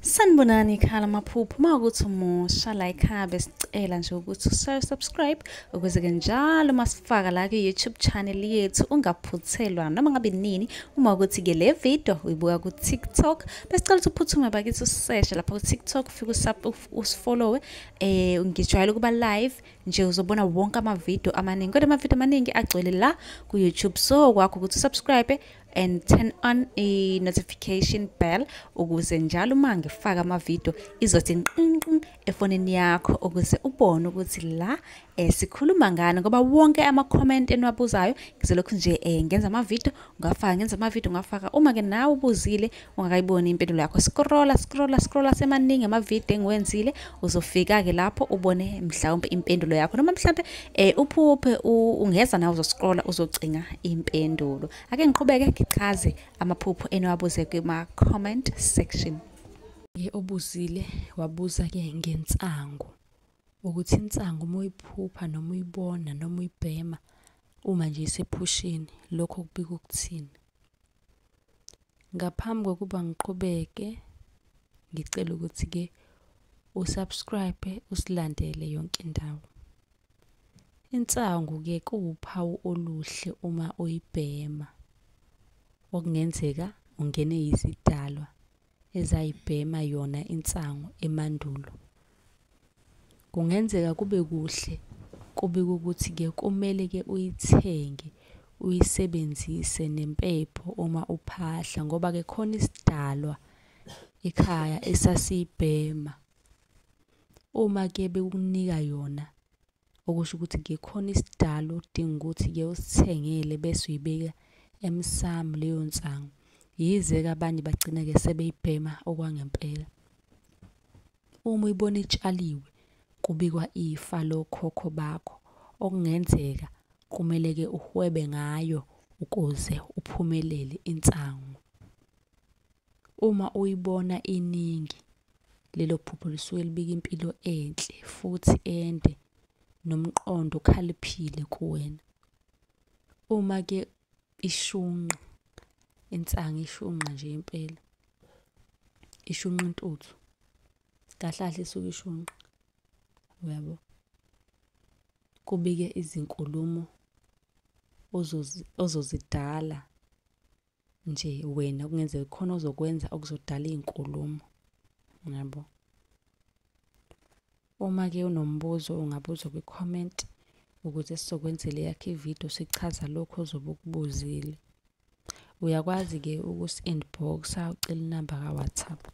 Sanibonani khala maphupho makuthi umusha la ekhaya besicela nje ukuthi subscribe ukuze ke njalo masifaka la ku YouTube channel yethu ungaphuthelwa noma ngabe nini uma ukuthi ke le video uyibuka ku TikTok besicela ukuthi uphuthume bakithi useshe lapha ku TikTok ufike usifollow ngijwayele kuba live nje uzobona wonke ama video amaningi kodwa ama video amaningi agcwele la ku YouTube so kwakho ukuthi subscribe and turn on a notification bell ukuze njalo uma ngifaka ama video izothi nqinqi efonini yakho ukuze ubone ukuthi la sikhuluma ngani ngoba wonke ama comment eniwabuzayo ngizolokhu nje ngenza ama video ngafaka uma ke nawe ubuzile ungakayiboni impendulo yakho scrolla semaningi ama video engiwenzile uzofika ke lapho ubone mhlawumbe impendulo yakho noma mhlawumbe uphuphe ungeza nawe uzoscrolla uzocinga impendulo ake ngiqhubeke ngichaze amaphupho eniwabuze kuma comment section. Obuzile wabuza ke ngensangu ukuthi insangu moyiphupha noma uyibona noma uyibhema uma nje isephushini lokho kubika ukuthini. Ngaphambi kokuba ngiqhubeke ngicela ukuthi ke usubscribe usilandele yonke indawo. Insangu ke kuwuphawu oluhle uma uyibhema okungenzeka ungene izidalwa ezayibhema yona insangu emandulo. Kungenzeka kube kuhle kube ukuthi ke kumele ke uyithenge uyisebenzise nempepho uma uphahla ngoba ke khona isidalwa ekhaya esasibhema uma ke bekunika yona okusho ukuthi ke khona isidalwa udinga ukuthi ke usithengele bese uyibeka emsamo leyo nsangu yize ke abanye bagcina ke sebeyibhema okwangempela. Uma uyibona itshaliwe kubikwa ifa lokhokho bakho okungenzeka kumele ke uhwebe ngayo ukuze uphumelele insangu. Uma uyibona iningi lelo phupho lisuke libika impilo enhle futhi ende nomqondo okhaliphile kuwena. Uma ke ishunqa insangu ishunqa nje impela ishunqa intuthu kahlahle isuke ishunqa uyabo kubike izinkulumo ozozidala nje wena kungenzeka khona ozokwenza okuzodala izinkulumo yabo. Uma ke unombuzo ungabuza ku comment ukuze sizokwenzela yakhe ivideo sichaza lokho ozobe ukubuzile. Uyakwazi ke ukus inboxa ucela inamba ka WhatsApp.